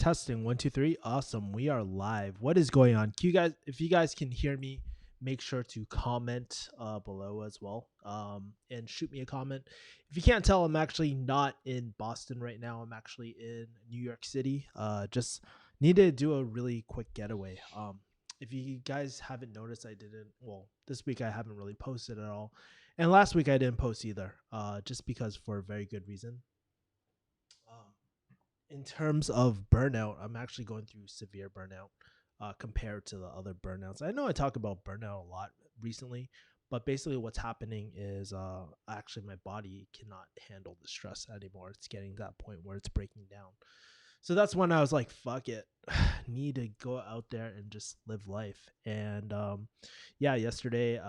Testing 1 2 3. Awesome. We are live. What is going on? Can you guys, if you guys can hear me, make sure to comment below as well. And shoot me a comment. If you can't tell, I'm actually not in Boston right now. I'm actually in New York City. Just need to do a really quick getaway. If you guys haven't noticed, I didn't. Well, this week I haven't really posted at all, and last week I didn't post either. Just because for a very good reason. Um, in terms of burnout, I'm actually going through severe burnout compared to the other burnouts. I know I talk about burnout a lot recently, but basically what's happening is actually my body cannot handle the stress anymore. It's getting to that point where it's breaking down. So that's when I was like, fuck it. Need to go out there and just live life. And yeah, yesterday,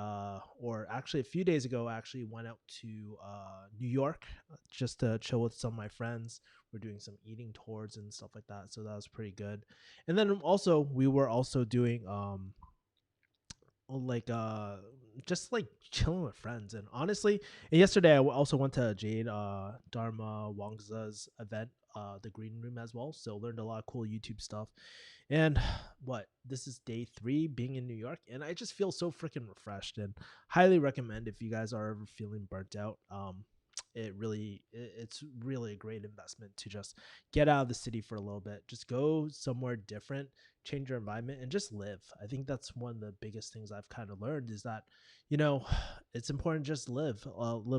or actually a few days ago, I actually went out to New York just to chill with some of my friends. We're doing some eating tours and stuff like that. So that was pretty good. And then also, we were also doing like just like chilling with friends. And honestly, and yesterday I also went to Jade Dharma Wangza's event, the green room as well, so learned a lot of cool YouTube stuff. And what, this is day 3 being in New York, and I just feel so freaking refreshed, and highly recommend if you guys are ever feeling burnt out. It's really a great investment to just get out of the city for a little bit, just go somewhere different, change your environment, and just live. I think that's one of the biggest things I've kind of learned is that, you know, it's important to just live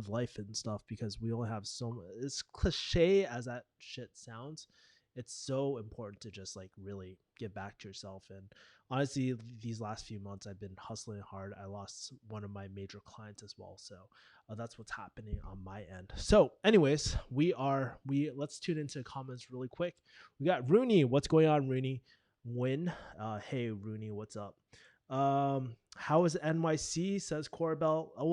life and stuff, because we only have so, as cliche as that shit sounds, it's so important to just like really get back to yourself. And honestly, these last few months I've been hustling hard. I lost one of my major clients as well, so that's what's happening on my end. So anyways, we let's tune into comments really quick. We got Rooney. What's going on, Rooney? Win. Hey Rooney, what's up? How is NYC? Says Corbell. Oh,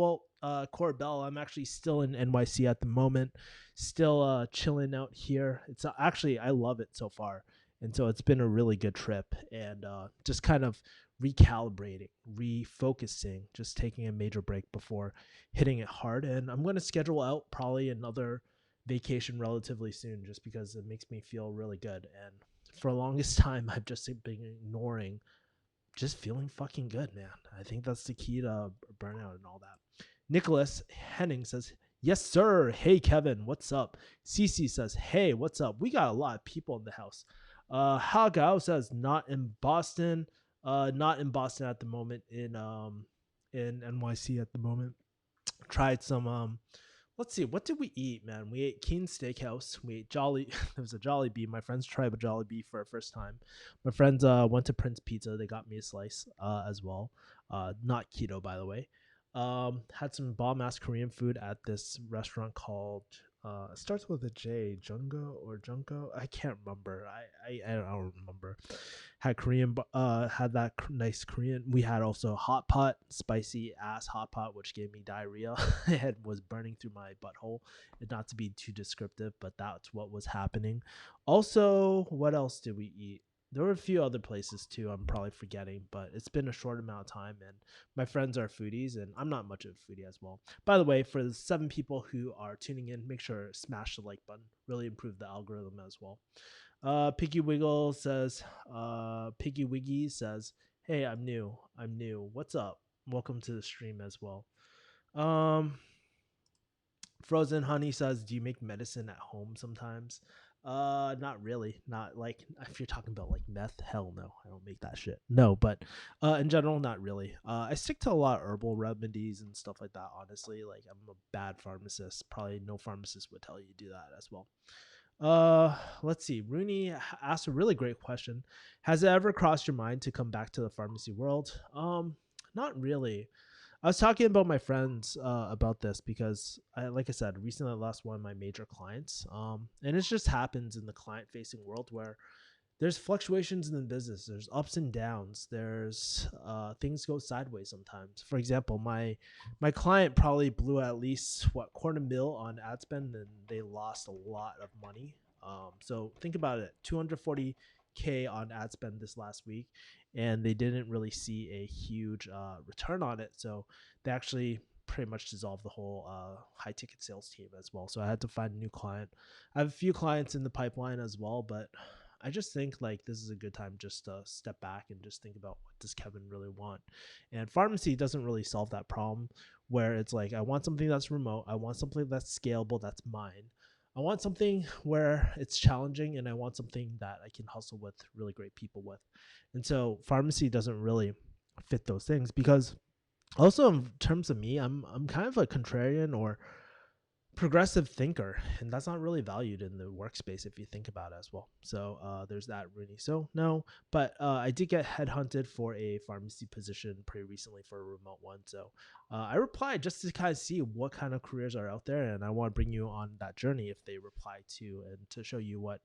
well, Corbell, I'm actually still in NYC at the moment, still chilling out here. It's actually, I love it so far, and so it's been a really good trip. And just kind of recalibrating, refocusing, just taking a major break before hitting it hard. And I'm going to schedule out probably another vacation relatively soon, just because it makes me feel really good. And for the longest time, I've just been ignoring just feeling fucking good, man. I think that's the key to burnout and all that. Nicholas Henning says, yes, sir. Hey, Kevin, what's up? Cece says, hey, what's up? We got a lot of people in the house. Hagao says, not in Boston. Not in Boston at the moment, in NYC at the moment. Tried some let's see, what did we eat, man? We ate Keen Steakhouse. We ate Jolly. It was a Jolly Bee. My friends tried a Jolly Bee for the first time. My friends went to Prince Pizza. They got me a slice as well. Not keto, by the way. Had some bomb ass Korean food at this restaurant called it starts with a J, Jungo or Junko. I can't remember. I don't remember. Had Korean, had that nice Korean. We had also hot pot, spicy ass hot pot, which gave me diarrhea. It was burning through my butthole. And not to be too descriptive, but that's what was happening. Also, what else did we eat? There were a few other places too. I'm probably forgetting, but it's been a short amount of time, and my friends are foodies, and I'm not much of a foodie as well. By the way, for the 7 people who are tuning in, make sure to smash the like button. Really improve the algorithm as well. Piggy Wiggle says, Piggy Wiggy says, hey, I'm new. I'm new. What's up? Welcome to the stream as well. Frozen Honey says, do you make medicine at home sometimes? Not really. Not like, if you're talking about like meth, hell no, I don't make that shit. No, but in general, not really. I stick to a lot of herbal remedies and stuff like that. Honestly, like I'm a bad pharmacist. Probably no pharmacist would tell you to do that as well. Let's see. Rooney asked a really great question. Has it ever crossed your mind to come back to the pharmacy world? Not really. I was talking about my friends about this because, like I said, recently I lost one of my major clients. And it just happens in the client-facing world where there's fluctuations in the business. There's ups and downs. There's things go sideways sometimes. For example, my client probably blew at least $250,000 on ad spend, and they lost a lot of money. So think about it: 240K on ad spend this last week, and they didn't really see a huge return on it. So they actually pretty much dissolved the whole high ticket sales team as well. So I had to find a new client. I have a few clients in the pipeline as well, but I just think like this is a good time just to step back and just think about what does Kevin really want. And pharmacy doesn't really solve that problem where it's like I want something that's remote, I want something that's scalable, that's mine. I want something where it's challenging, and I want something that I can hustle with really great people with. And so pharmacy doesn't really fit those things because also in terms of me, I'm kind of a contrarian or progressive thinker, and that's not really valued in the workspace if you think about it as well. So there's that, really. So no, but I did get headhunted for a pharmacy position pretty recently for a remote one. So I replied just to kind of see what kind of careers are out there, and I want to bring you on that journey if they reply to, and to show you what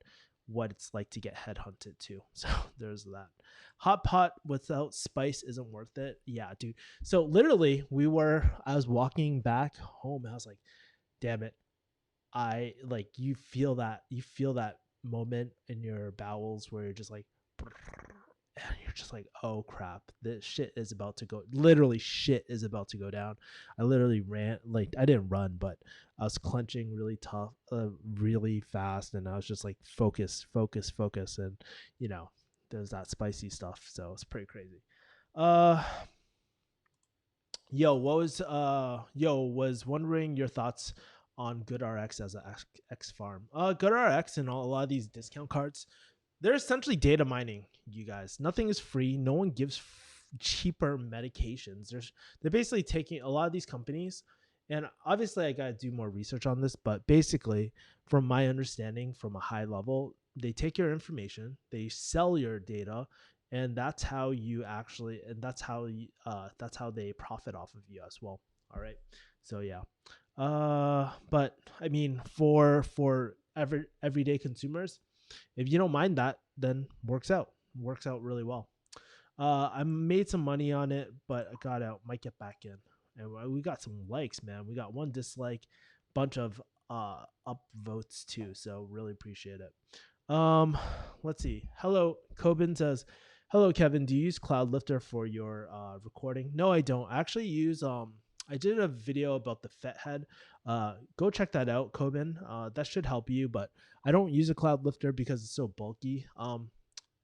it's like to get headhunted to. So there's that. Hot pot without spice isn't worth it. Yeah, dude. So literally, I was walking back home, and I was like, damn it, I like, you feel that moment in your bowels where you're just like, and you're just like, oh crap, this shit is about to go, literally shit is about to go down. I literally ran, like I didn't run, but I was clenching really tough, really fast, and I was just like focus, focus, focus. And you know, there's that spicy stuff, so it's pretty crazy. uh was wondering your thoughts on GoodRx as a X farm. GoodRx and a lot of these discount cards, they're essentially data mining, you guys. Nothing is free. No one gives cheaper medications. They're basically taking a lot of these companies, and obviously I got to do more research on this, but basically, from my understanding, from a high level, they take your information, they sell your data, and that's how you actually, and that's how they profit off of you as well. All right. So yeah. But I mean, for everyday consumers, if you don't mind that, then works out really well. I made some money on it, but I got out. Might get back in, and we got some likes, man. We got one dislike, bunch of up votes too. So really appreciate it. Um, let's see. Hello, Coben says, "Hello, Kevin. Do you use Cloud Lifter for your recording?" No, I don't. I actually use I did a video about the FET head. Go check that out, Coben. That should help you, but I don't use a Cloud Lifter because it's so bulky.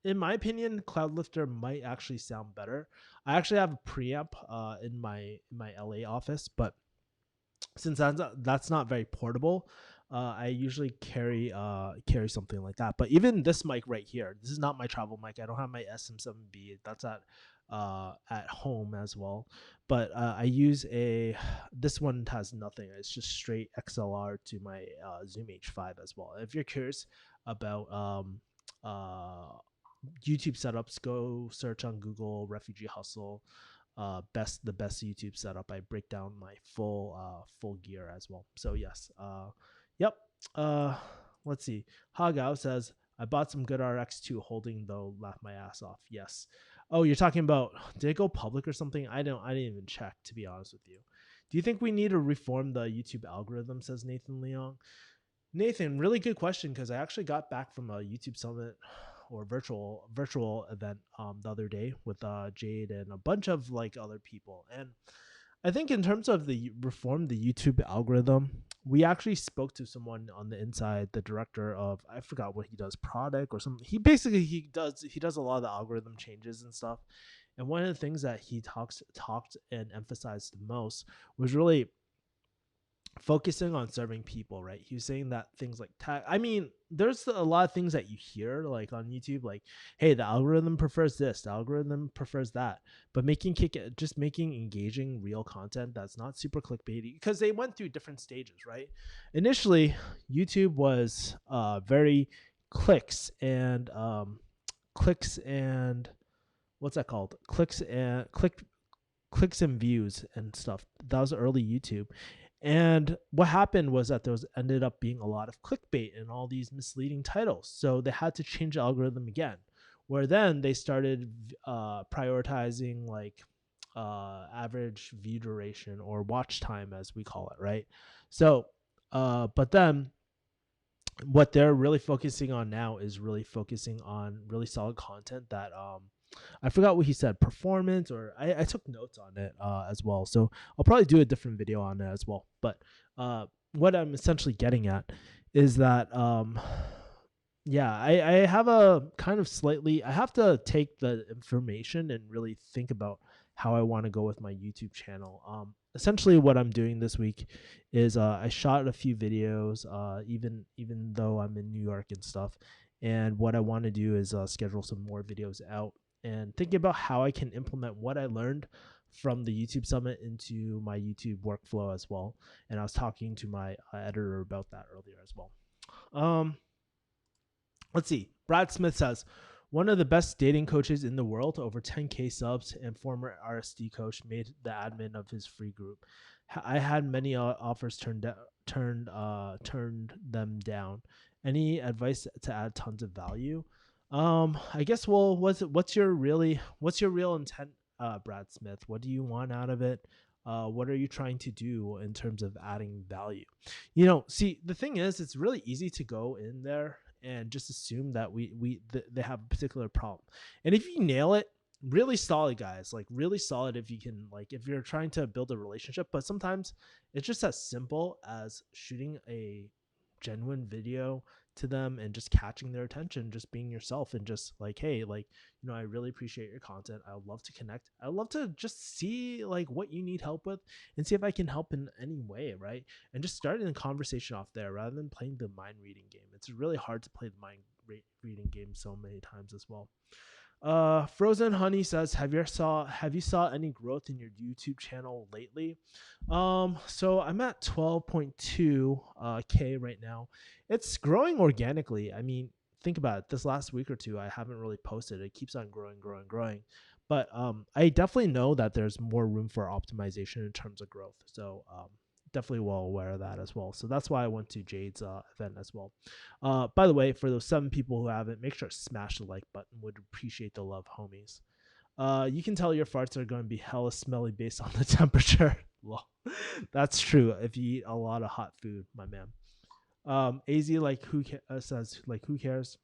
In my opinion, Cloud Lifter might actually sound better. I actually have a preamp in my LA office, but since that's not very portable, I usually carry something like that. But even this mic right here, this is not my travel mic. I don't have my SM7B. That's at home as well. But I use a this one has nothing. It's just straight XLR to my Zoom H5 as well. If you're curious about YouTube setups, go search on Google Refugee Hustle. The best YouTube setup. I break down my full gear as well. So yes, yep. Uh, let's see. Hagao says I bought some good RX2 holding though, laugh my ass off. Yes. Oh, you're talking about, did it go public or something? I didn't even check, to be honest with you. Do you think we need to reform the YouTube algorithm? Says Nathan Leong. Nathan, really good question, because I actually got back from a YouTube summit or virtual event the other day with Jade and a bunch of like other people. And I think in terms of the reform the YouTube algorithm, we actually spoke to someone on the inside, the director of, I forgot what he does, product or something. He does a lot of the algorithm changes and stuff. And one of the things that he talked and emphasized the most was really focusing on serving people, right? He was saying that things like tag, I mean, there's a lot of things that you hear like on YouTube, like, hey, the algorithm prefers this, the algorithm prefers that, but just making engaging real content that's not super clickbaity, because they went through different stages, right? Initially, YouTube was very clicks and clicks and what's that called? Clicks and views and stuff. That was early YouTube. And what happened was that there ended up being a lot of clickbait and all these misleading titles. So they had to change the algorithm again, where then they started prioritizing like average view duration or watch time, as we call it, right? So, but then what they're really focusing on now is really focusing on really solid content that I forgot what he said, performance, or I took notes on it as well. So I'll probably do a different video on it as well. But what I'm essentially getting at is that Yeah, I have a kind of slightly, I have to take the information and really think about how I want to go with my YouTube channel. Essentially what I'm doing this week is I shot a few videos, even though I'm in New York and stuff. And what I want to do is schedule some more videos out and thinking about how I can implement what I learned from the YouTube summit into my YouTube workflow as well. And I was talking to my editor about that earlier as well. Um, Let's see. Brad Smith says, one of the best dating coaches in the world, over 10K subs, and former RSD coach, made the admin of his free group. I had many offers turned them down. Any advice to add tons of value? I guess. Well, what's your real intent, Brad Smith? What do you want out of it? What are you trying to do in terms of adding value? See, the thing is, it's really easy to go in there and just assume that they have a particular problem. And if you nail it, really solid, guys, like really solid. If you can, like, if you're trying to build a relationship, but sometimes it's just as simple as shooting a genuine video to them and just catching their attention, just being yourself and just like, hey, like, I really appreciate your content. I would love to connect. I would love to just see like what you need help with and see if I can help in any way, right? And just starting the conversation off there rather than playing the mind reading game. It's really hard to play the mind reading game so many times as well. Frozen Honey says, have you saw any growth in your YouTube channel lately? So I'm at 12.2 K right now. It's growing organically. I mean, think about it. This last week or two, I haven't really posted. It keeps on growing, growing, growing. But I definitely know that there's more room for optimization in terms of growth. So definitely well aware of that as well. So that's why I went to Jade's event as well. By the way, for those 7 people who haven't, make sure to smash the like button. Would appreciate the love, homies. You can tell your farts are going to be hella smelly based on the temperature. Well, that's true if you eat a lot of hot food, my man. Az like says like who cares?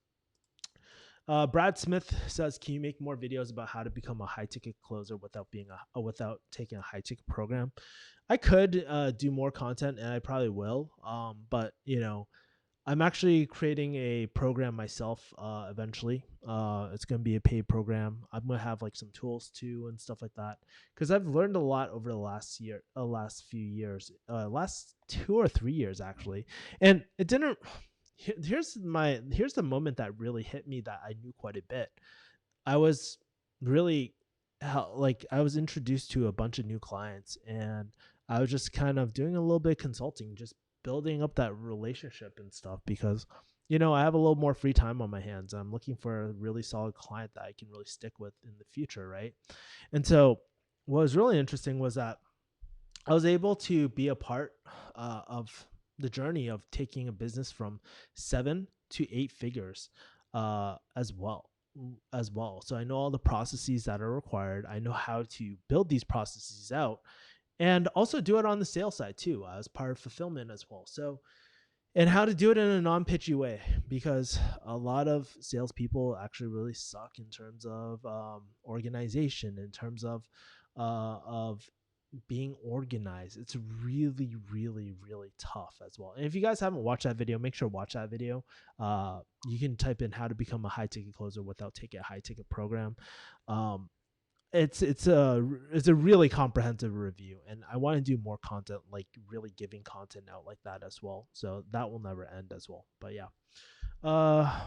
Brad Smith says, can you make more videos about how to become a high ticket closer without without taking a high ticket program? I could do more content, and I probably will. But I'm actually creating a program myself eventually. It's going to be a paid program. I'm going to have like some tools too and stuff like that because I've learned a lot over the last few years, last 2 or 3 years actually. And it didn't. Here's the moment that really hit me that I knew quite a bit. I was really like I was introduced to a bunch of new clients and I was just kind of doing a little bit of consulting, just building up that relationship and stuff because I have a little more free time on my hands. I'm looking for a really solid client that I can really stick with in the future, right? And so what was really interesting was that I was able to be a part of the journey of taking a business from 7 to 8 figures as well. So I know all the processes that are required. I know how to build these processes out and also do it on the sales side too, as part of fulfillment as well. So, and how to do it in a non-pitchy way, because a lot of salespeople actually really suck in terms of organization, in terms of being organized. It's really, really, really tough as well. And if you guys haven't watched that video, make sure to watch that video. You can type in how to become a high ticket closer without taking a high ticket program. Um, it's a really comprehensive review, and I want to do more content, like really giving content out like that as well. So that will never end as well. But yeah, uh,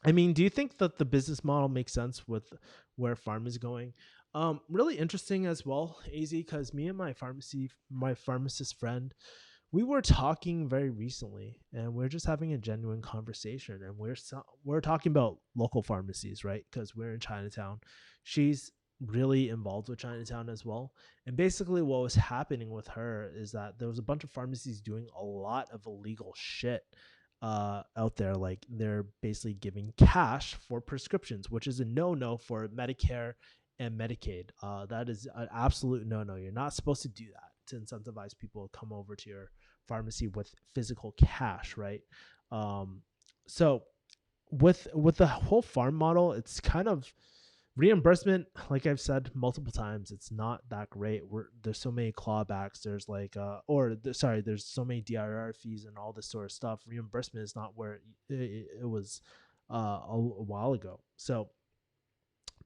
I mean, do you think that the business model makes sense with where farm is going? Really interesting as well, Az, because me and my pharmacist friend, we were talking very recently, and we're just having a genuine conversation, and we're talking about local pharmacies, right? Because we're in Chinatown. She's really involved with Chinatown as well, and basically, what was happening with her is that there was a bunch of pharmacies doing a lot of illegal shit out there. Like they're basically giving cash for prescriptions, which is a no-no for Medicare and Medicaid. That is an absolute no-no. You're not supposed to do that to incentivize people to come over to your pharmacy with physical cash, right? So with the whole farm model, it's kind of Reimbursement, like I've said multiple times, it's not that great. There's so many clawbacks. There's like, there's so many DIR fees and all this sort of stuff. Reimbursement is not where it was a while ago. So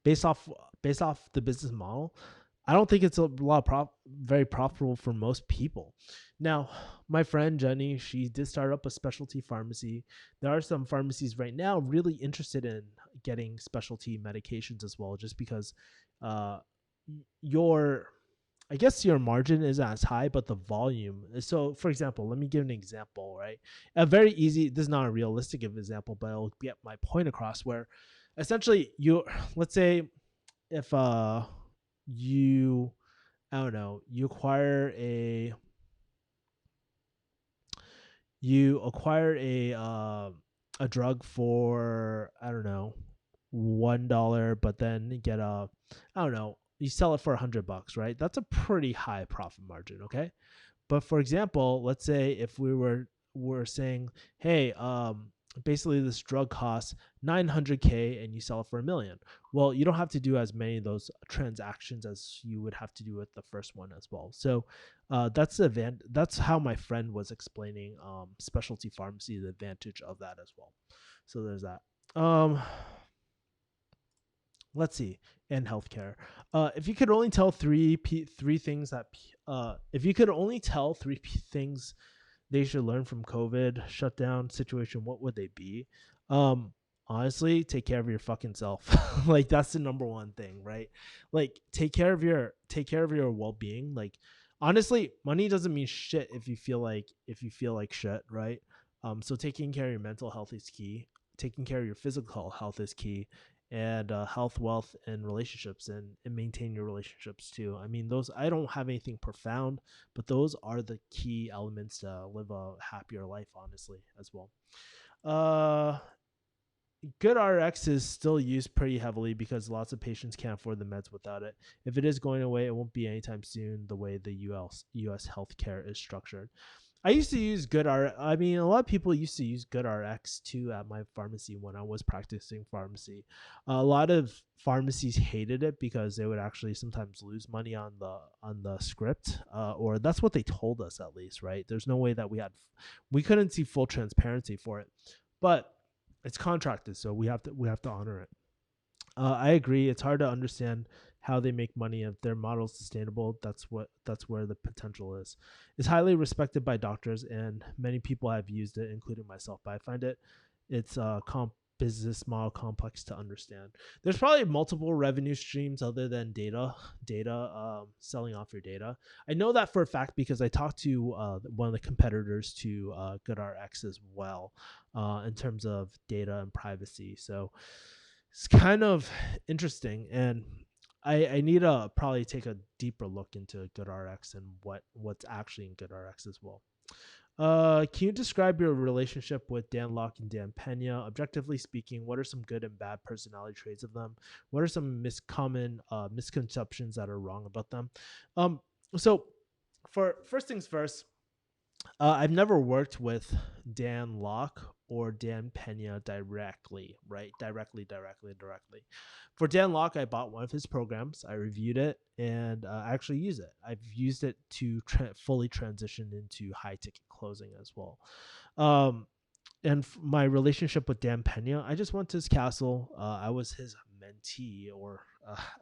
based off based off the business model, I don't think it's a lot of very profitable for most people. Now, my friend Jenny, she did start up a specialty pharmacy. There are some pharmacies right now really interested in getting specialty medications as well, just because uh, your I guess your margin is as high, but the volume. So, for example, let me give an example, right? A very easy, this is not a realistic example, but it'll get my point across where essentially let's say if you, I don't know, you acquire a drug for, I don't know, $1, but then you get I don't know, you sell it for $100, right? That's a pretty high profit margin, okay? But for example, let's say if were saying, hey, basically this drug costs 900K and you sell it for $1 million. Well, you don't have to do as many of those transactions as you would have to do with the first one as well. So that's how my friend was explaining specialty pharmacy, the advantage of that as well. So there's that. Let's see. And healthcare. If you could only tell three things that if you could only tell things they should learn from COVID shutdown situation, what would they be? Honestly, take care of your fucking self. Like that's the number one thing, right? Like take care of your well-being. Like honestly, money doesn't mean shit if you feel like shit, right? So taking care of your mental health is key. Taking care of your physical health is key, and health, wealth, and relationships, and maintain your relationships too. I mean, those, I don't have anything profound, but those are the key elements to live a happier life, honestly, as well. Uh, Good RX is still used pretty heavily because lots of patients can't afford the meds without it. If it is going away, it won't be anytime soon. The way the U.S. healthcare is structured, I used to use Good RX. I mean, a lot of people used to use Good RX too at my pharmacy when I was practicing pharmacy. A lot of pharmacies hated it because they would actually sometimes lose money on the script, or that's what they told us at least. Right? There's no way that we couldn't see full transparency for it, but it's contracted, so we have to honor it. I agree. It's hard to understand how they make money if their model is sustainable. That's where the potential is. It's highly respected by doctors, and many people have used it, including myself. But I find it's business model complex to understand. There's probably multiple revenue streams other than selling off your data. I know that for a fact because I talked to one of the competitors to GoodRx as well, in terms of data and privacy. So it's kind of interesting, and I need to probably take a deeper look into GoodRx and what's actually in GoodRx as well. Can you describe your relationship with Dan Locke and Dan Pena? Objectively speaking, what are some good and bad personality traits of them? What are some common misconceptions that are wrong about them? Um, so, for first things first, I've never worked with Dan Locke or Dan Pena directly, right? Directly. For Dan Locke, I bought one of his programs. I reviewed it and I actually use it. I've used it to fully transition into high ticket closing as well. Um, and my relationship with Dan Pena, I just went to his castle. I was his mentee, or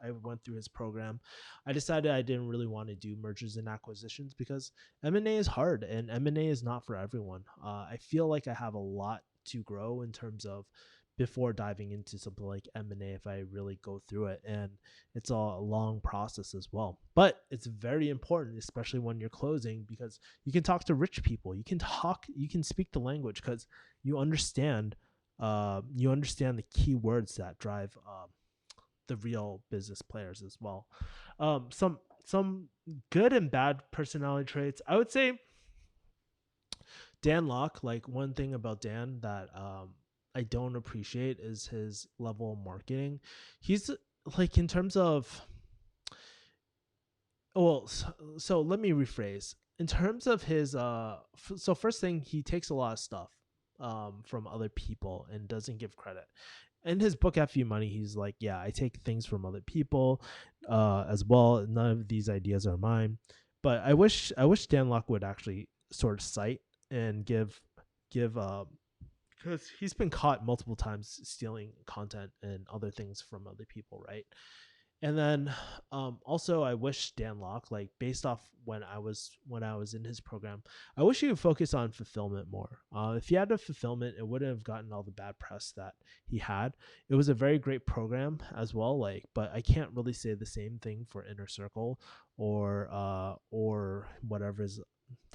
I went through his program. I decided I didn't really want to do mergers and acquisitions because M&A is hard and M&A is not for everyone. I feel like I have a lot to grow in terms of before diving into something like M&A if I really go through it, and it's a long process as well, but it's very important, especially when you're closing, because you can talk to rich people, you can speak the language because you understand the key words that drive the real business players as well. Some good and bad personality traits, I would say. Dan Locke, like one thing about Dan that I don't appreciate is his level of marketing. He's like, in terms of, well, so let me rephrase. In terms of his so first thing, he takes a lot of stuff from other people and doesn't give credit. in his book FU Money, he's like, yeah, I take things from other people as well. None of these ideas are mine. But I wish Dan Lok would actually sort of cite and give because he's been caught multiple times stealing content and other things from other people, right? And then also I wish Dan Locke, like based off when I was in his program, I wish he would focus on fulfillment more. If he had a fulfillment, it wouldn't have gotten all the bad press that he had. It was a very great program as well, like, but I can't really say the same thing for Inner Circle or whatever his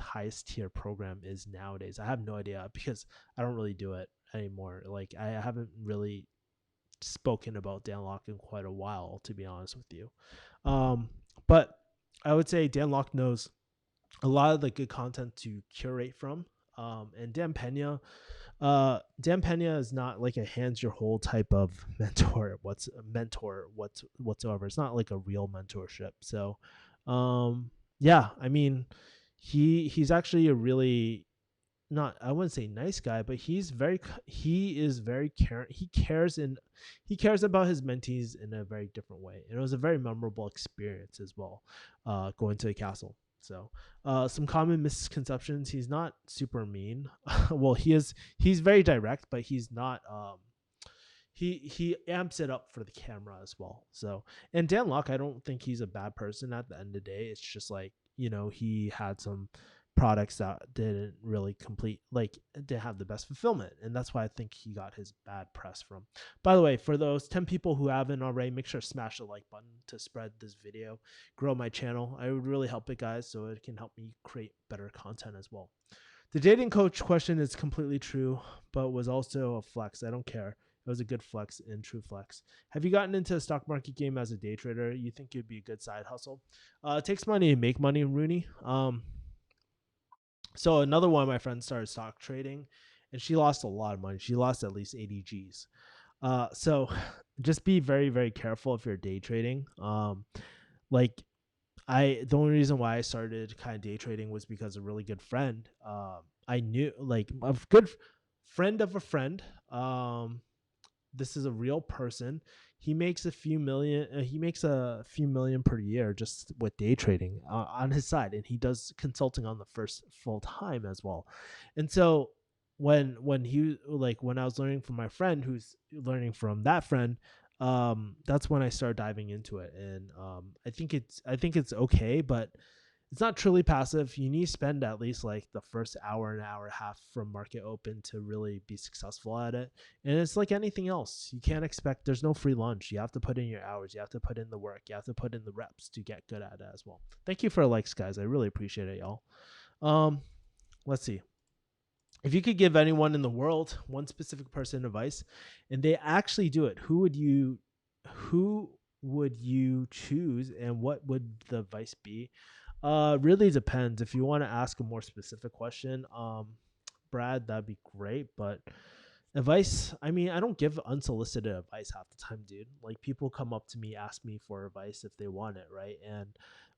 highest tier program is nowadays. I have no idea because I don't really do it anymore. Like I haven't really spoken about Dan Locke in quite a while, to be honest with you. Um, but I would say Dan Locke knows a lot of the good content to curate from. And Dan Pena is not like a hands your whole type of whatsoever. It's not like a real mentorship. So, yeah, I mean, he's actually a really not I wouldn't say nice guy, but he is very caring. He cares about his mentees in a very different way. And it was a very memorable experience as well, going to the castle. So, some common misconceptions: he's not super mean. Well, he's very direct, but he's not. He amps it up for the camera as well. So, and Dan Locke, I don't think he's a bad person at the end of the day. It's just like, he had some products that didn't really complete, like didn't have the best fulfillment, and that's why I think he got his bad press from. By the way, for those 10 people who haven't already, make sure to smash the like button to spread this video, grow my channel. I would really help it, guys, so it can help me create better content as well. The dating coach question is completely true, but was also a flex. I don't care. It was a good flex and true flex. Have you gotten into the stock market game as a day trader? You think it'd be a good side hustle? It takes money to make money, Rooney. So another one of my friends started stock trading, and she lost a lot of money. She lost at least 80 G's. So just be very, very careful if you're day trading. Like the only reason why I started kind of day trading was because a really good friend. I knew like a good friend of a friend. This is a real person. He makes a few million. He makes a few million per year just with day trading on his side, and he does consulting on the first full time as well. And so when I was learning from my friend, who's learning from that friend, that's when I started diving into it. And I think it's okay, but it's not truly passive. You need to spend at least like the first hour, an hour and a half from market open to really be successful at it. And it's like anything else. You can't expect, there's no free lunch. You have to put in your hours. You have to put in the work. You have to put in the reps to get good at it as well. Thank you for the likes, guys. I really appreciate it, y'all. Um, let's see. If you could give anyone in the world one specific person advice and they actually do it, who would you choose and what would the advice be? Really depends. If you want to ask a more specific question, Brad, that'd be great. But advice, I mean, I don't give unsolicited advice half the time, dude. Like people come up to me, ask me for advice if they want it, right? And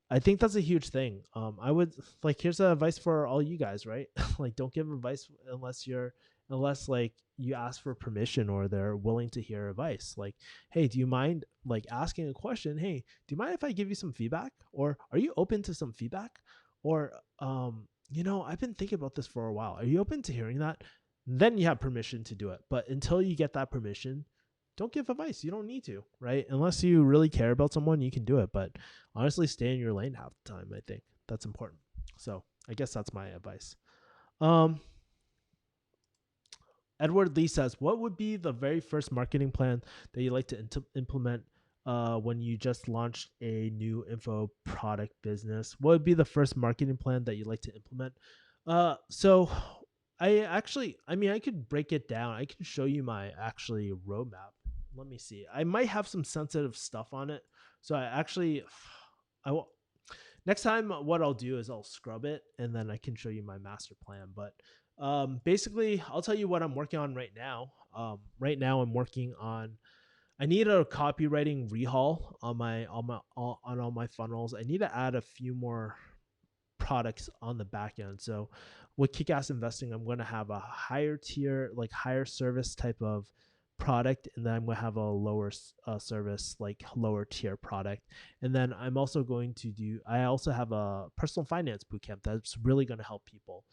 I think that's a huge thing. I would like here's the advice for all you guys, right? Like don't give advice unless like you ask for permission or they're willing to hear advice. Like, hey, do you mind like asking a question? Hey, do you mind if I give you some feedback? Or are you open to some feedback? Or I've been thinking about this for a while. Are you open to hearing that? Then you have permission to do it. But until you get that permission, don't give advice. You don't need to, right? Unless you really care about someone, you can do it. But honestly, stay in your lane half the time. I think that's important. So I guess that's my advice. Um, Edward Lee says, "What would be the very first marketing plan that you like to implement when you just launched a new info product business? What would be the first marketing plan that you like to implement?" So I mean, I could break it down. I can show you my actually roadmap. Let me see. I might have some sensitive stuff on it, so I will. Next time, what I'll do is I'll scrub it and then I can show you my master plan. But basically, I'll tell you what I'm working on right now. Right now, I'm working on. I need a copywriting rehaul on all my funnels. I need to add a few more products on the back end. So with Kick-Ass Investing, I'm going to have a higher tier, like higher service type of product, and then I'm going to have a lower service, like lower tier product. And then I'm also going to I also have a personal finance bootcamp that's really going to help people.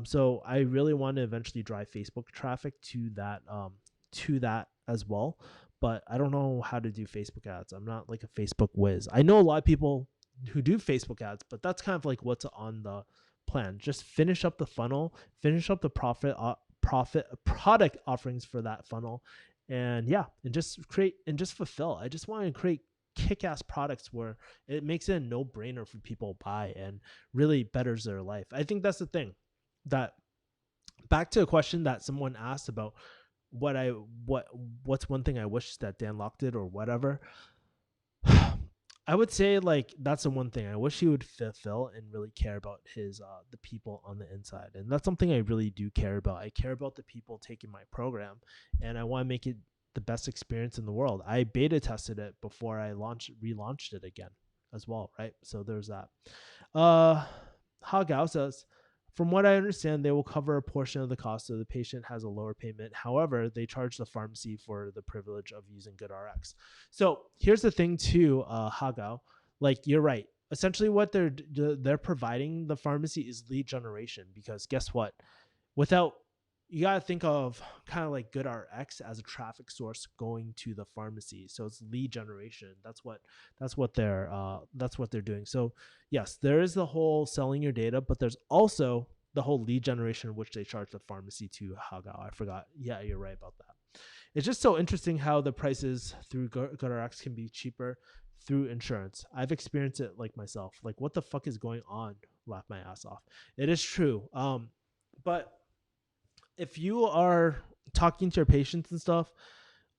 So I really want to eventually drive Facebook traffic to that as well. But I don't know how to do Facebook ads. I'm not like a Facebook whiz. I know a lot of people who do Facebook ads, but that's kind of like what's on the plan. Just finish up the funnel, finish up the profit product offerings for that funnel, and yeah, and just create and just fulfill. I just want to create kick-ass products where it makes it a no-brainer for people to buy and really betters their life. I think that's the thing. That back to a question that someone asked about what's one thing I wish that Dan Lok did or whatever. I would say like that's the one thing I wish he would fulfill and really care about his the people on the inside, and that's something I really do care about. I care about the people taking my program, and I want to make it the best experience in the world. I beta tested it before I relaunched it again as well, right? So there's that. Hagao says, from what I understand, they will cover a portion of the cost so the patient has a lower payment. However, they charge the pharmacy for the privilege of using GoodRx. So here's the thing too, Hagao. Like you're right. Essentially, what they're providing the pharmacy is lead generation, because guess what? Without you got to think of kind of like GoodRx as a traffic source going to the pharmacy. So it's lead generation. That's what they're doing. So yes, there is the whole selling your data, but there's also the whole lead generation, which they charge the pharmacy to. Hagao, I forgot. Yeah, you're right about that. It's just so interesting how the prices through GoodRx can be cheaper through insurance. I've experienced it like myself. Like, what the fuck is going on? Laugh my ass off. It is true. But if you are talking to your patients and stuff,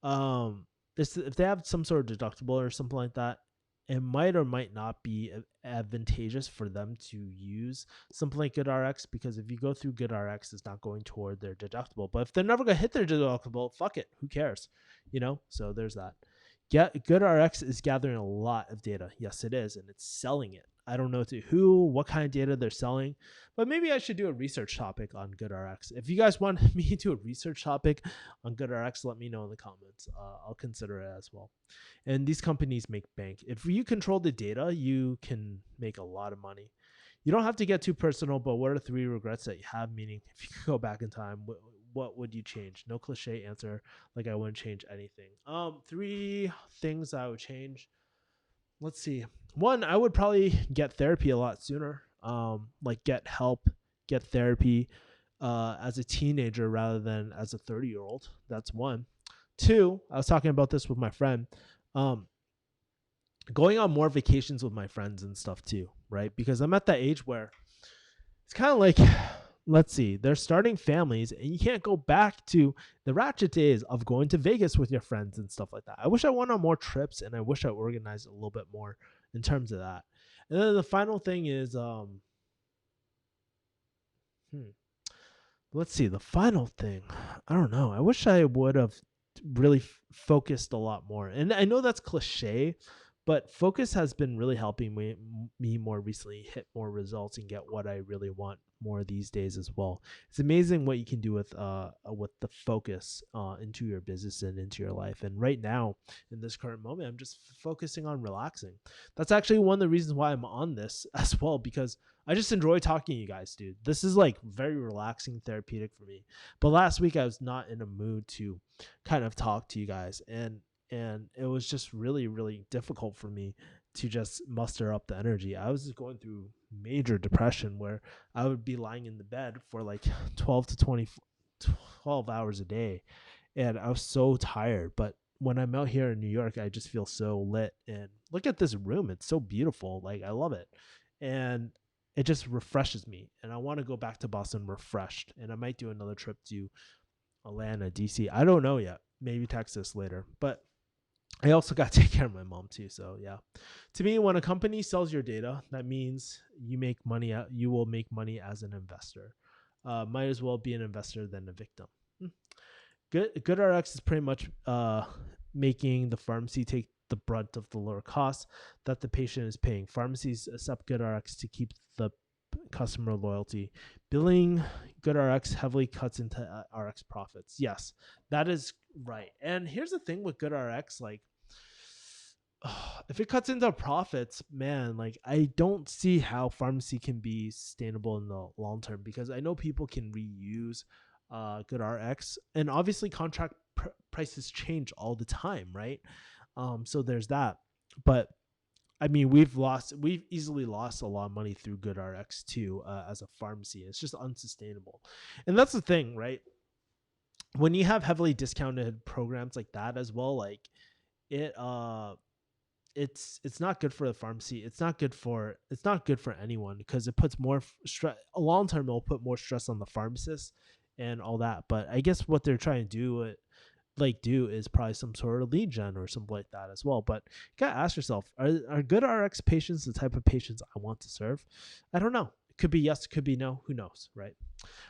if they have some sort of deductible or something like that, it might or might not be advantageous for them to use something like GoodRx, because if you go through GoodRx, it's not going toward their deductible. But if they're never going to hit their deductible, fuck it. Who cares? So there's that. GoodRx is gathering a lot of data. Yes, it is. And it's selling it. I don't know to who, what kind of data they're selling, but maybe I should do a research topic on GoodRx. If you guys want me to do a research topic on GoodRx, let me know in the comments. I'll consider it as well. And these companies make bank. If you control the data, you can make a lot of money. You don't have to get too personal, but what are 3 regrets that you have? Meaning, if you could go back in time, what would you change? No cliche answer, like I wouldn't change anything. 3 things I would change. Let's see. 1, I would probably get therapy a lot sooner. Like get help, get therapy as a teenager rather than as a 30-year-old. That's 1. 2, I was talking about this with my friend. Going on more vacations with my friends and stuff too, right? Because I'm at that age where it's kind of like, let's see, they're starting families and you can't go back to the ratchet days of going to Vegas with your friends and stuff like that. I wish I went on more trips, and I wish I organized a little bit more in terms of that. And then the final thing is, let's see, the final thing, I don't know. I wish I would have really focused a lot more. And I know that's cliche, but focus has been really helping me more recently hit more results and get what I really want more these days as well. It's amazing what you can do with the focus into your business and into your life. And right now, in this current moment, I'm just focusing on relaxing. That's actually one of the reasons why I'm on this as well, because I just enjoy talking to you guys, dude. This is like very relaxing, therapeutic for me. But last week I was not in a mood to kind of talk to you guys, and it was just really, really difficult for me to just muster up the energy. I was just going through major depression where I would be lying in the bed for like 12 hours a day, and I was so tired. But when I'm out here in New York, I just feel so lit. And look at this room. It's so beautiful. Like, I love it. And it just refreshes me. And I want to go back to Boston refreshed. And I might do another trip to Atlanta, DC. I don't know yet. Maybe Texas later. But I also got to take care of my mom too. So yeah, to me, when a company sells your data, that means you make money. You will make money as an investor. Might as well be an investor than a victim. GoodRx is pretty much making the pharmacy take the brunt of the lower costs that the patient is paying. Pharmacies accept GoodRx to keep the customer loyalty. Billing GoodRx heavily cuts into RX profits. Yes, that is right. And here's the thing with GoodRx, like, if it cuts into profits, man, like I don't see how pharmacy can be sustainable in the long term, because I know people can reuse GoodRx, and obviously contract prices change all the time, right? So there's that. But I mean, we've easily lost a lot of money through GoodRx too, as a pharmacy. It's just unsustainable, and that's the thing, right? When you have heavily discounted programs like that as well, like it, it's not good for the pharmacy. It's not good for anyone, because it puts more stress. Long term, it'll put more stress on the pharmacist and all that. But I guess what they're trying to do is probably some sort of lead gen or something like that as well. But you gotta ask yourself, are good RX patients the type of patients I want to serve? I don't know. It could be yes, it could be no. Who knows, right?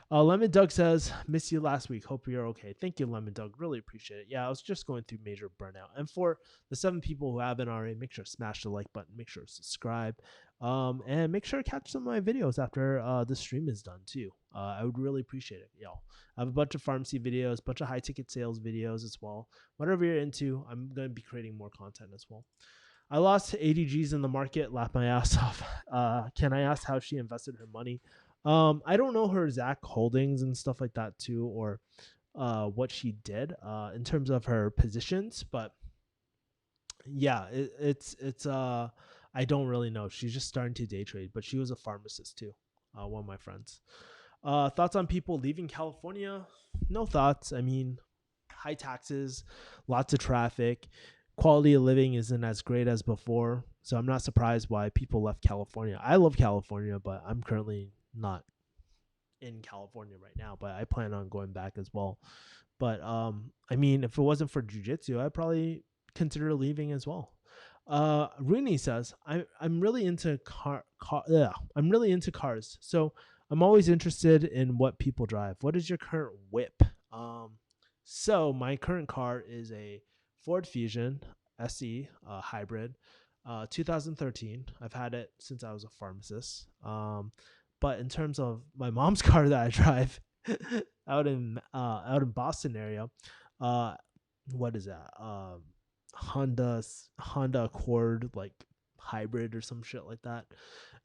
Lemon Doug says, "Miss you last week. Hope you're okay." Thank you, Lemon Doug. Really appreciate it. Yeah, I was just going through major burnout. And for the 7 people who haven't already, make sure to smash the like button. Make sure to subscribe, and make sure to catch some of my videos after the stream is done too. I would really appreciate it, y'all. I have a bunch of pharmacy videos, bunch of high ticket sales videos as well. Whatever you're into, I'm going to be creating more content as well. I lost 80 G's in the market, laughed my ass off. Can I ask how she invested her money? I don't know her exact holdings and stuff like that too, or what she did in terms of her positions, but yeah, it's I don't really know. She's just starting to day trade, but she was a pharmacist too. One of my friends. Thoughts on people leaving California? No thoughts. I mean, high taxes, lots of traffic, quality of living isn't as great as before. So I'm not surprised why people left California. I love California, but I'm currently not in California right now, but I plan on going back as well. But I mean, if it wasn't for jujitsu, I'd probably consider leaving as well. Rooney says, I'm really into I'm really into cars. So I'm always interested in what people drive. What is your current whip? So my current car is a Ford Fusion SE hybrid, 2013. I've had it since I was a pharmacist. But in terms of my mom's car that I drive out in Boston area, what is that? Honda Accord, like hybrid or some shit like that.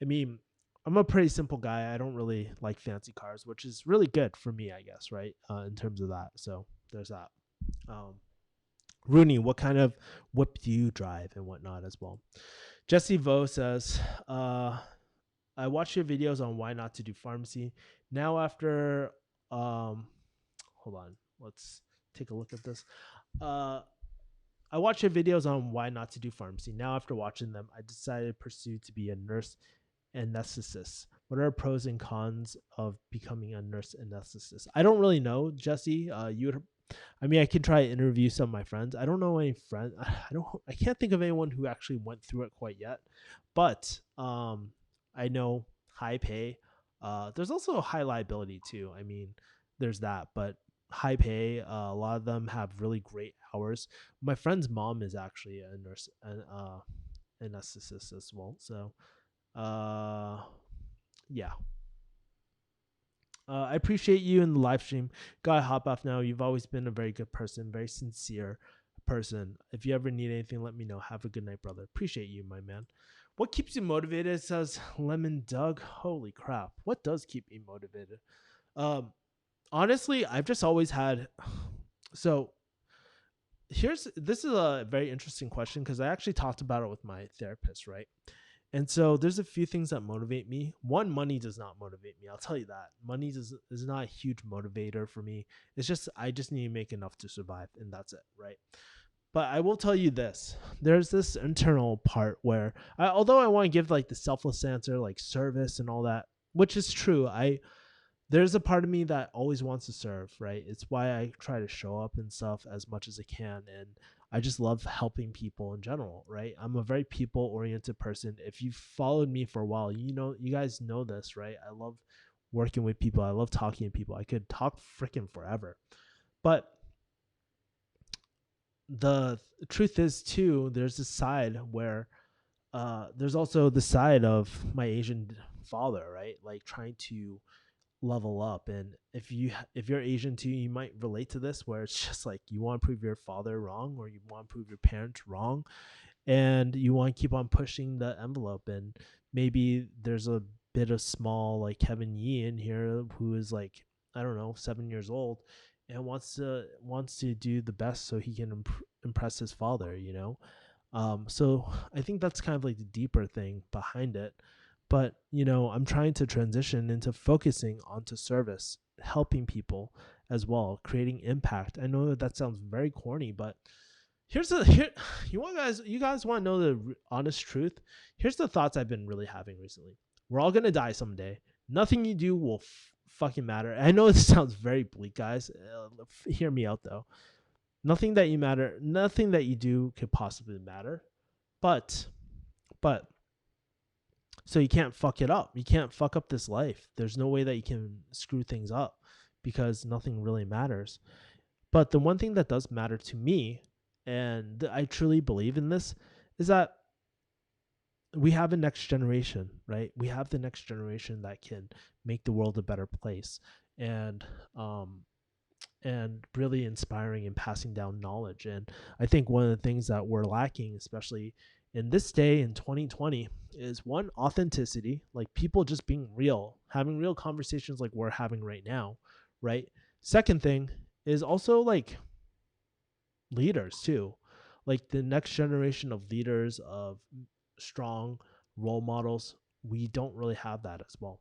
I mean, I'm a pretty simple guy. I don't really like fancy cars, which is really good for me, I guess, right? In terms of that. So there's that. Rooney, what kind of whip do you drive and whatnot as well? Jesse Vo says, I watched your videos on why not to do pharmacy. Now after hold on, let's take a look at this. I watched your videos on why not to do pharmacy. Now after watching them, I decided to pursue to be a nurse anesthetist. What are pros and cons of becoming a nurse anesthetist? I don't really know, Jesse. I mean, I can try to interview some of my friends. I don't know any friends. I can't think of anyone who actually went through it quite yet. But I know high pay. There's also high liability too. I mean, there's that, but high pay. A lot of them have really great hours. My friend's mom is actually a nurse and anesthetist as well. So, yeah. I appreciate you in the live stream. Gotta hop off now. You've always been a very good person, very sincere person. If you ever need anything, let me know. Have a good night, brother. Appreciate you, my man. What keeps you motivated? Says Lemon Doug. Holy crap. What does keep me motivated? Honestly, I've just always had. So this is a very interesting question, because I actually talked about it with my therapist, right? And so there's a few things that motivate me. One, money does not motivate me. I'll tell you that. Money is not a huge motivator for me. It's just I just need to make enough to survive, and that's it, right? But I will tell you this. There's this internal part where, although I want to give like the selfless answer, like service and all that, which is true, there's a part of me that always wants to serve, right? It's why I try to show up and stuff as much as I can. And I just love helping people in general, right? I'm a very people oriented person. If you've followed me for a while, you guys know this, right? I love working with people. I love talking to people. I could talk freaking forever. But the truth is too, there's this side where there's also the side of my Asian father, right? Like trying to level up. And if you're Asian too, you might relate to this, where it's just like you want to prove your father wrong, or you want to prove your parents wrong, and you want to keep on pushing the envelope. And maybe there's a bit of small like Kevin Yee in here who is like, I don't know, 7 years old, and wants to do the best so he can impress his father, you know. So I think that's kind of like the deeper thing behind it. But you know, I'm trying to transition into focusing onto service, helping people as well, creating impact. I know that sounds very corny, but here you guys want to know the honest truth. Here's the thoughts I've been really having recently. We're all gonna die someday. Nothing you do will fucking matter. I know this sounds very bleak, guys. Hear me out though. Nothing that you do could possibly matter. But but so you can't fuck it up. You can't fuck up this life. There's no way that you can screw things up because nothing really matters. But the one thing that does matter to me, and I truly believe in this, is that we have a next generation, right? We have the next generation that can make the world a better place. And and really inspiring and passing down knowledge. And I think one of the things that we're lacking, especially in this day in 2020, is one, authenticity, like people just being real, having real conversations like we're having right now, right? Second thing is also like leaders too, like the next generation of leaders, of strong role models. We don't really have that as well.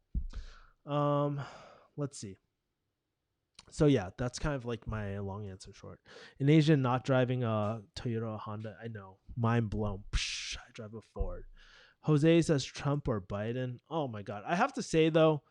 Um, let's see. So yeah, that's kind of like my long answer short. An Asian not driving a Toyota or Honda. I know, mind blown. Psh, I drive a Ford. Jose says Trump or Biden. Oh my god, I have to say though,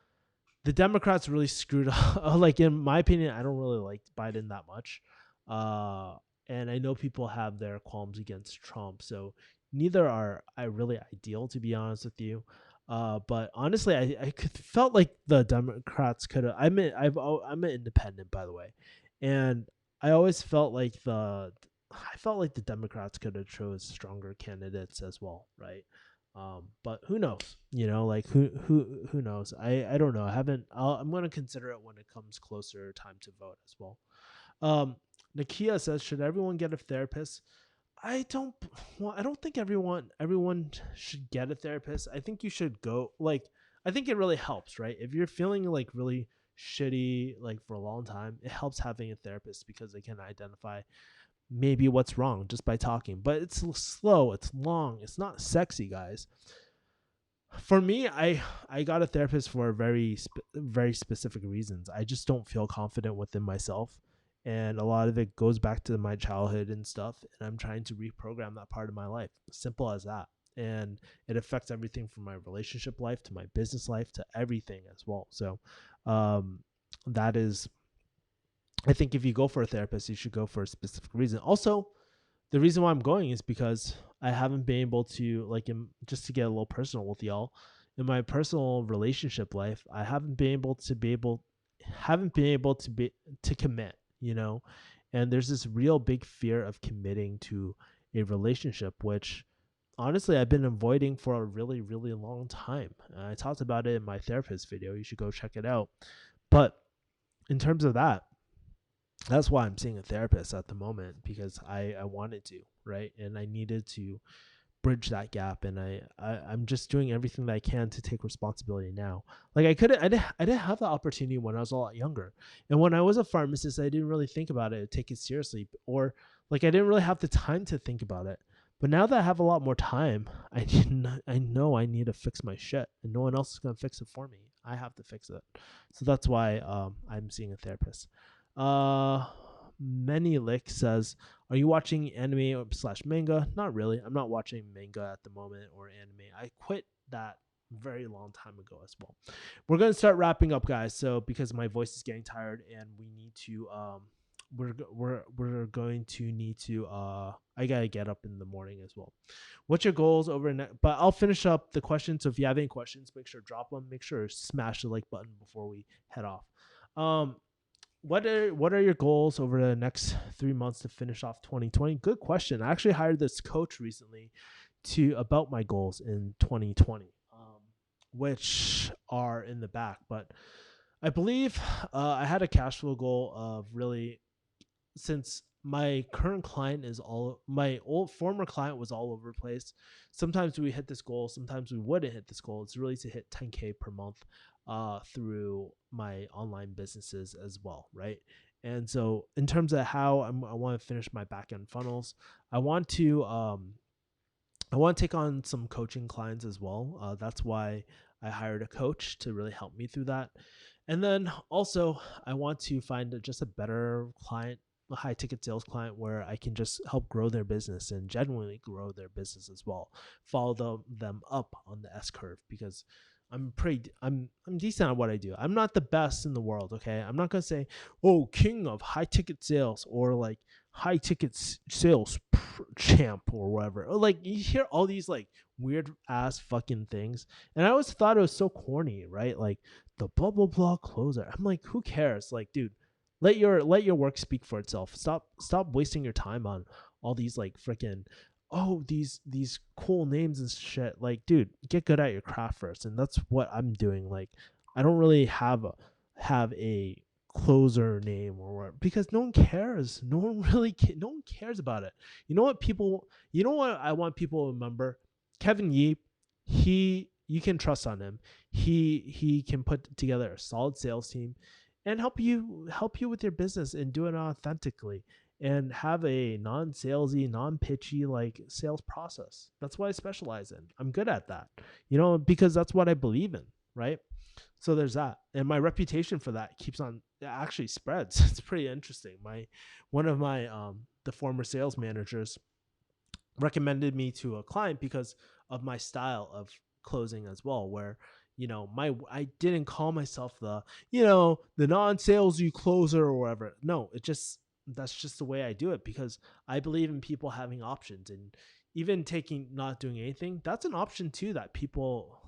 the Democrats really screwed up. Like in my opinion, I don't really like Biden that much. Uh, and I know people have their qualms against Trump, so neither are I really ideal, to be honest with you. But honestly, I could felt like the Democrats could have. I'm an independent, by the way, and I always felt like I felt like the Democrats could have chose stronger candidates as well, right? But who knows? You know, like who knows? I don't know. I'm gonna consider it when it comes closer time to vote as well. Um, Nakia says, should everyone get a therapist? I don't. Well, I don't think everyone should get a therapist. I think you should go. Like, I think it really helps, right? If you're feeling like really shitty, like for a long time, it helps having a therapist because they can identify maybe what's wrong just by talking. But it's slow, it's long, it's not sexy, guys. For me, I got a therapist for very specific reasons. I just don't feel confident within myself, and a lot of it goes back to my childhood and stuff, and I'm trying to reprogram that part of my life. Simple as that. And it affects everything from my relationship life to my business life to everything as well. So that is, I think if you go for a therapist, you should go for a specific reason. Also, the reason why I'm going is because I haven't been able to, like, just to get a little personal with y'all, in my personal relationship life, I haven't been able to commit, you know, and there's this real big fear of committing to a relationship, which honestly I've been avoiding for a really, really long time. I talked about it in my therapist video. You should go check it out. But in terms of that's why I'm seeing a therapist at the moment, because I wanted to, right? And I needed to bridge that gap, and I'm just doing everything that I can to take responsibility now. Like I didn't have the opportunity when I was a lot younger. And when I was a pharmacist, I didn't really think about it, take it seriously, or like I didn't really have the time to think about it. But now that I have a lot more time, I know I need to fix my shit, and no one else is going to fix it for me. I have to fix it. So that's why I'm seeing a therapist. Uh, Lick says, "Are you watching anime or slash manga?" Not really. I'm not watching manga at the moment or anime. I quit that very long time ago as well. We're gonna start wrapping up, guys. So because my voice is getting tired, and we need to we're going to need to I gotta get up in the morning as well. What's your goals over but I'll finish up the questions. So if you have any questions, make sure to drop them. Make sure to smash the like button before we head off. What are your goals over the next 3 months to finish off 2020? Good question. I actually hired this coach recently about my goals in 2020. which are in the back. But I believe I had a cash flow goal of really, since my current client is all, my old former client was all over the place. Sometimes we hit this goal, sometimes we wouldn't hit this goal. It's really to hit 10K per month through my online businesses as well, right? And so in terms of how I want to finish my back end funnels, I want to I want to take on some coaching clients as well. That's why I hired a coach to really help me through that. And then also, I want to find just a better client, a high ticket sales client where I can just help grow their business and genuinely grow their business as well. Follow them up on the S curve, because I'm decent at what I do. I'm not the best in the world, okay? I'm not gonna say, oh, king of high ticket sales, or like high ticket sales champ or whatever. Or like you hear all these like weird ass fucking things, and I always thought it was so corny, right? Like the blah blah blah closer. I'm like, who cares? Like, dude, let your work speak for itself. Stop wasting your time on all these like freaking, oh, these cool names and shit. Like, dude, get good at your craft first. And that's what I'm doing. Like, I don't really have a closer name or whatever, because no one cares. No one cares about it. You know what I want people to remember? Kevin Yee, you can trust on him. He can put together a solid sales team and help you with your business and do it authentically and have a non-salesy, non-pitchy like sales process. That's what I specialize in. I'm good at that. Because that's what I believe in, right? So there's that. And my reputation for that keeps on, it actually spreads. It's pretty interesting. One of my the former sales managers recommended me to a client because of my style of closing as well, where my I didn't call myself the non-salesy closer or whatever. No, that's just the way I do it, because I believe in people having options, and even taking not doing anything, that's an option too that people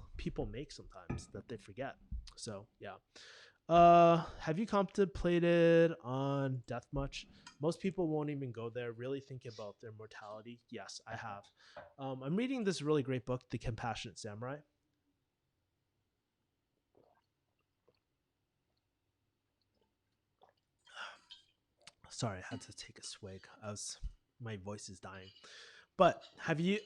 make sometimes that they forget. So yeah. Have you contemplated on death much? Most people won't even go there, really think about their mortality. Yes, I have. I'm reading this really great book, The Compassionate Samurai. Sorry, I had to take a swig. My voice is dying. But have you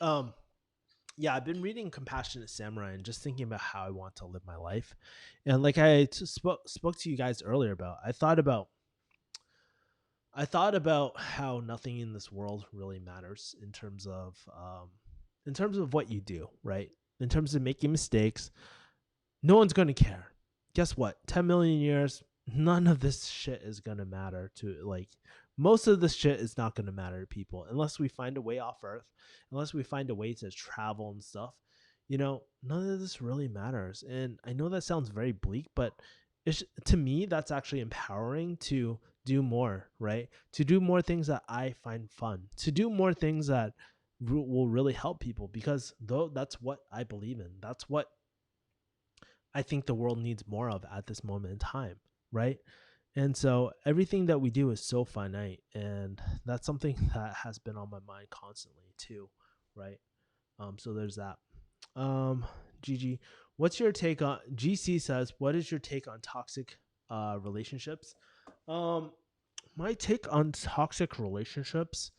yeah, I've been reading Compassionate Samurai and just thinking about how I want to live my life. And like spoke to you guys earlier about, I thought about how nothing in this world really matters in terms of what you do, right? In terms of making mistakes, no one's going to care. Guess what? 10 million years, none of this shit is going to matter to, like, most of this shit is not going to matter to people unless we find a way off Earth, unless we find a way to travel and stuff. None of this really matters. And I know that sounds very bleak, but to me, that's actually empowering to do more, right? To do more things that I find fun, to do more things that will really help people, because though that's what I believe in. That's what I think the world needs more of at this moment in time, right? And so everything that we do is so finite, and that's something that has been on my mind constantly too, right? So there's that. Um, Gigi, what's your take on? GC says, "What is your take on toxic relationships?" Um, my take on toxic relationships,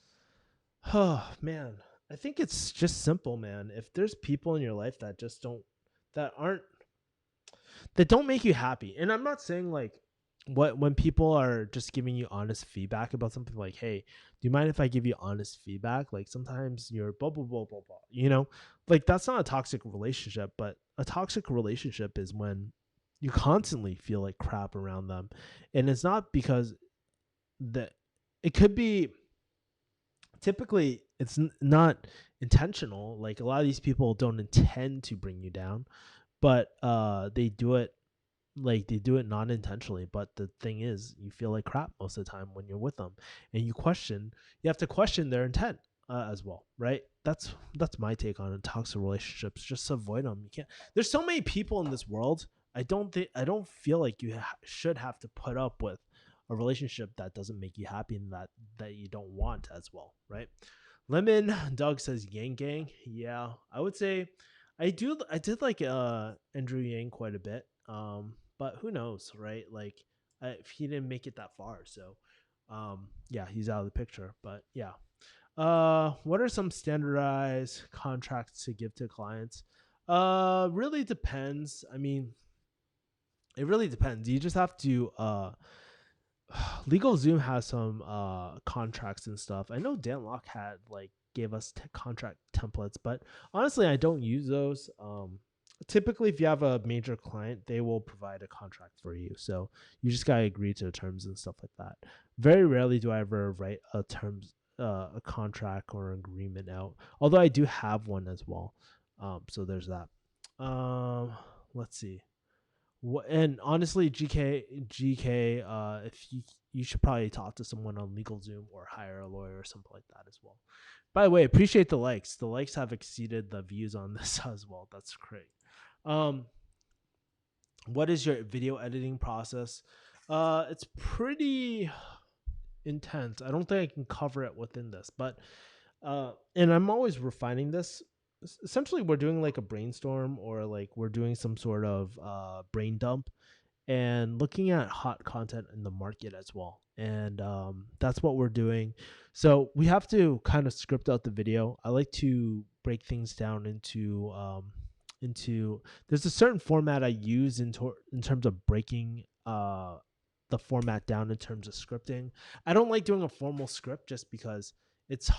oh man, I think it's just simple, man. If there's people in your life that just that aren't that don't make you happy. And I'm not saying like, what when people are just giving you honest feedback about something, like, hey, do you mind if I give you honest feedback? Like sometimes you're blah blah blah blah blah. Like that's not a toxic relationship, but a toxic relationship is when you constantly feel like crap around them. And it's not because that it could be, typically it's not intentional. Like a lot of these people don't intend to bring you down, but they do it non-intentionally. But the thing is, you feel like crap most of the time when you're with them, and you have to question their intent as well, right? That's my take on toxic relationships. Just avoid them. You can't There's so many people in this world. I don't feel like you should have to put up with a relationship that doesn't make you happy, and that you don't want as well, right? Lemon Doug says yang gang. Yeah, I would say I did like Andrew Yang quite a bit. But who knows, right? Like if he didn't make it that far, so yeah, he's out of the picture. But yeah. What are some standardized contracts to give to clients? Really depends. I mean, it really depends. You just have to LegalZoom has some contracts and stuff. I know Dan Locke had like gave us contract templates, but honestly, I don't use those. Typically, if you have a major client, they will provide a contract for you. So you just gotta agree to the terms and stuff like that. Very rarely do I ever write a contract or an agreement out. Although I do have one as well. So there's that. Um, let's see. And honestly, GK, if you should probably talk to someone on LegalZoom or hire a lawyer or something like that as well. By the way, appreciate the likes. The likes have exceeded the views on this as well. That's great. Um, what is your video editing process? It's pretty intense. I don't think I can cover it within this, but and I'm always refining this. Essentially, we're doing like a brainstorm or like we're doing some sort of brain dump and looking at hot content in the market as well. And that's what we're doing. So we have to kind of script out the video. I like to break things down into there's a certain format I use in terms of breaking the format down in terms of scripting. I don't like doing a formal script just because it's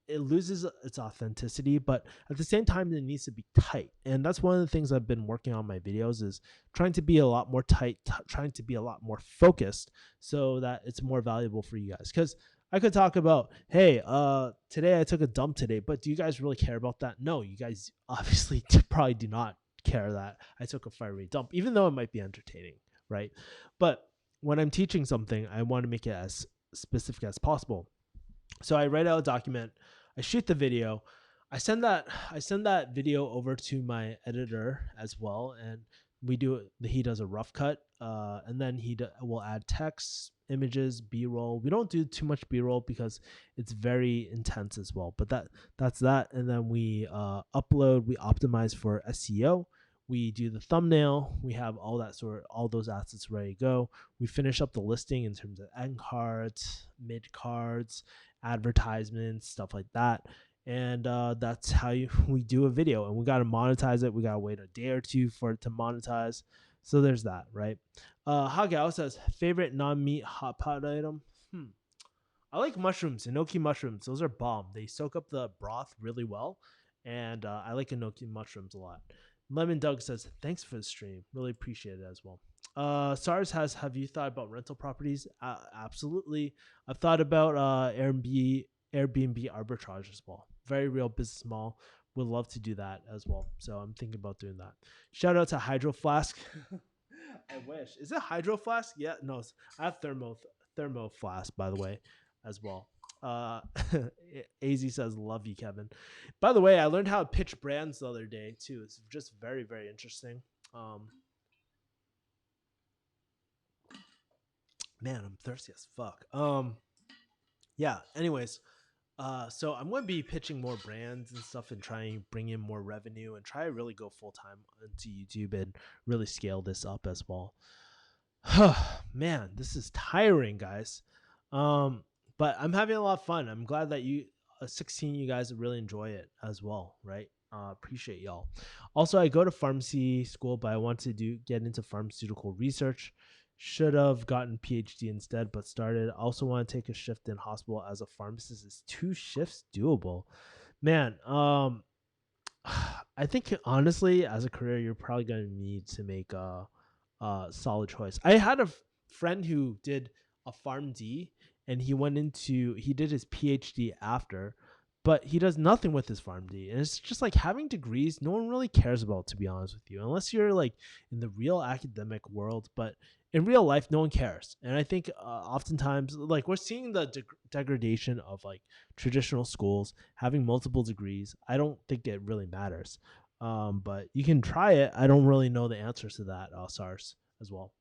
it loses its authenticity, but at the same time it needs to be tight. And that's one of the things I've been working on my videos is trying to be a lot more tight, trying to be a lot more focused so that it's more valuable for you guys. Because I could talk about, hey, today I took a dump today, but do you guys really care about that? No, you guys obviously probably do not care that I took a fiery dump, even though it might be entertaining, right? But when I'm teaching something, I want to make it as specific as possible. So I write out a document, I shoot the video, I send that video over to my editor as well, and he does a rough cut, and then will add text, images, b-roll. We don't do too much b-roll because it's very intense as well, but that's that. And then we upload, we optimize for SEO, we do the thumbnail, we have all those assets ready to go. We finish up the listing in terms of end cards, mid cards, advertisements, stuff like that. And that's how we do a video. And we got to monetize it. We got to wait a day or two for it to monetize. So there's that, right? Hagao says, favorite non-meat hot pot item? I like mushrooms, enoki mushrooms. Those are bomb. They soak up the broth really well. And I like enoki mushrooms a lot. Lemon Doug says, thanks for the stream. Really appreciate it as well. SARS has, have you thought about rental properties? Absolutely. I've thought about Airbnb arbitrage as well. Very real business model. Would love to do that as well. So I'm thinking about doing that. Shout out to Hydro Flask. I wish. Is it Hydro Flask? Yeah, no. I have Thermo Flask, by the way, as well. AZ says, love you, Kevin. By the way, I learned how to pitch brands the other day too. It's just very, very interesting. Man, I'm thirsty as fuck. Yeah. Anyways, so I'm going to be pitching more brands and stuff and trying to bring in more revenue and try to really go full time into YouTube and really scale this up as well. Man, this is tiring, guys. But I'm having a lot of fun. I'm glad that 16 you guys really enjoy it as well, right? Appreciate y'all. Also, I go to pharmacy school, but I want to get into pharmaceutical research. Should have gotten PhD instead, but started. Also want to take a shift in hospital as a pharmacist. Is 2 shifts doable? Man, I think honestly, as a career, you're probably going to need to make a solid choice. I had a friend who did a PharmD and he did his PhD after, but he does nothing with his PharmD. And it's just like having degrees, no one really cares about, to be honest with you, unless you're like in the real academic world. But in real life, no one cares. And I think oftentimes, like we're seeing the degradation of like traditional schools having multiple degrees. I don't think it really matters. But you can try it. I don't really know the answers to that, SARS as well.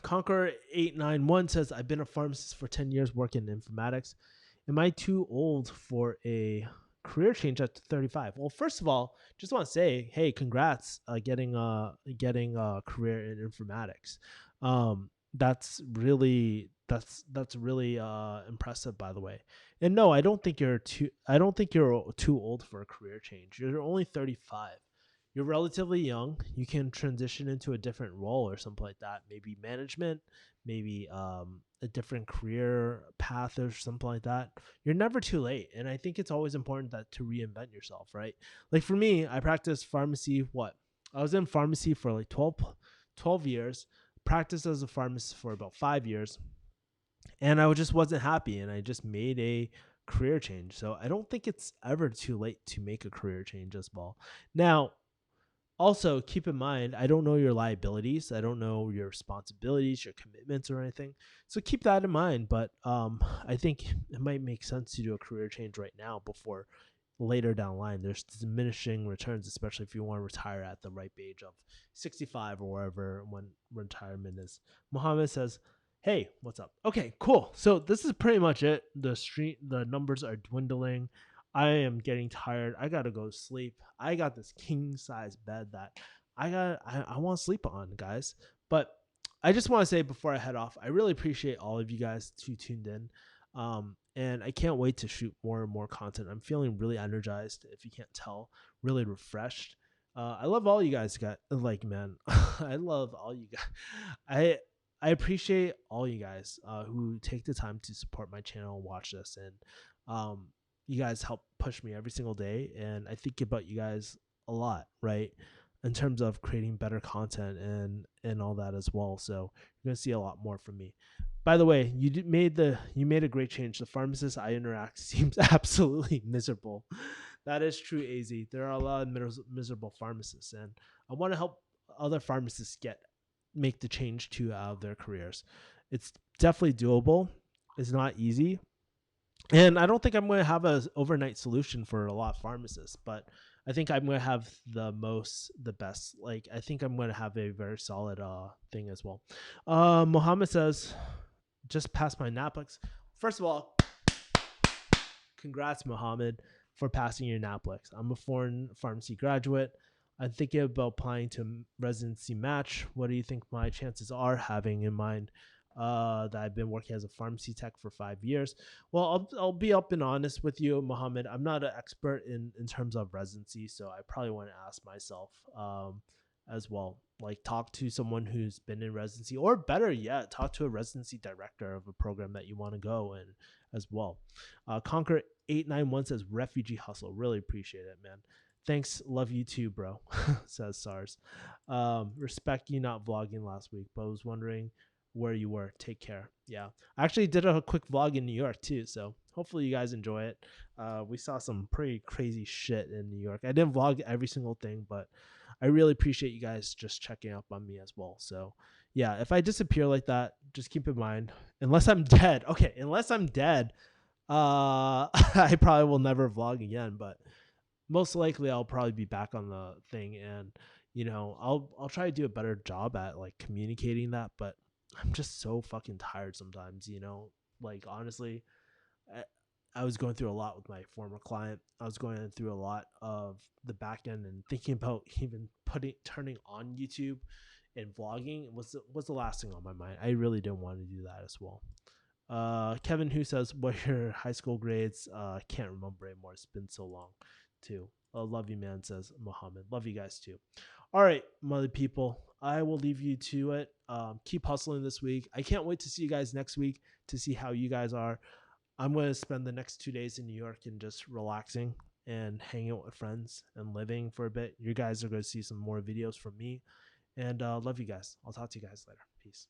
Conquer 891 says, I've been a pharmacist for 10 years working in informatics. Am I too old for a career change at 35. Well, first of all, just want to say, hey, congrats getting a career in informatics. That's really impressive, by the way. And no, I don't think you're too old for a career change. You're only 35. You're relatively young. You can transition into a different role or something like that. Maybe management, maybe a different career path or something like that. You're never too late. And I think it's always important that to reinvent yourself, right? Like for me, I practiced pharmacy. I was in pharmacy for like 12 years, practiced as a pharmacist for about 5 years, and I just wasn't happy. And I just made a career change. So I don't think it's ever too late to make a career change as well. Now, also, keep in mind, I don't know your liabilities. I don't know your responsibilities, your commitments, or anything. So keep that in mind. But I think it might make sense to do a career change right now before later down the line. There's diminishing returns, especially if you want to retire at the ripe age of 65 or wherever when retirement is. Mohammed says, "Hey, what's up? Okay, cool. So this is pretty much it. The numbers are dwindling. I am getting tired. I gotta go to sleep. I got this king size bed that I want to sleep on, guys. But I just want to say before I head off, I really appreciate all of you guys who tuned in. And I can't wait to shoot more and more content. I'm feeling really energized, if you can't tell, really refreshed. I love all you guys like, man. I love all you guys. I appreciate all you guys who take the time to support my channel and watch this. And you guys help push me every single day, and I think about you guys a lot, right? In terms of creating better content and all that as well. So you're gonna see a lot more from me. By the way, you made a great change. The pharmacist I interact seems absolutely miserable. That is true, AZ. There are a lot of miserable pharmacists, and I want to help other pharmacists make the change to out of their careers. It's definitely doable. It's not easy, and I don't think I'm going to have an overnight solution for a lot of pharmacists, but I think I'm going to have the best. Like, I think I'm going to have a very solid thing as well. Mohammed says, just passed my NAPLEX. First of all, congrats, Mohammed, for passing your NAPLEX. I'm a foreign pharmacy graduate. I'm thinking about applying to residency match. What do you think my chances are, having in mind that I've been working as a pharmacy tech for 5 years? Well, I'll be up and honest with you, Mohammed. I'm not an expert in terms of residency, so I probably want to ask myself as well. Like, talk to someone who's been in residency, or better yet, talk to a residency director of a program that you want to go in as well. Conquer 891 says refugee hustle. Really appreciate it, man. Thanks, love you too, bro. Says SARS. Respect you not vlogging last week, but I was wondering where you were. Take care. Yeah, I actually did a quick vlog in New York too, so hopefully you guys enjoy it. We saw some pretty crazy shit in New York. I didn't vlog every single thing, but I really appreciate you guys just checking up on me as well. So yeah, if I disappear like that, just keep in mind, unless I'm dead. Okay, unless I'm dead, I probably will never vlog again, but most likely I'll probably be back on the thing, and I'll try to do a better job at like communicating that, but I'm just so fucking tired sometimes, like honestly, I, I was going through a lot with my former client. I was going through a lot of the back end and thinking about even turning on YouTube and vlogging was the last thing on my mind. I really didn't want to do that as well. Kevin, who says, what are your high school grades? Can't remember anymore. It's been so long, too. Love you, man, says Mohammed. Love you guys, too. All right, mother people, I will leave you to it. Keep hustling this week. I can't wait to see you guys next week to see how you guys are. I'm going to spend the next 2 days in New York and just relaxing and hanging out with friends and living for a bit. You guys are going to see some more videos from me. And love you guys. I'll talk to you guys later. Peace.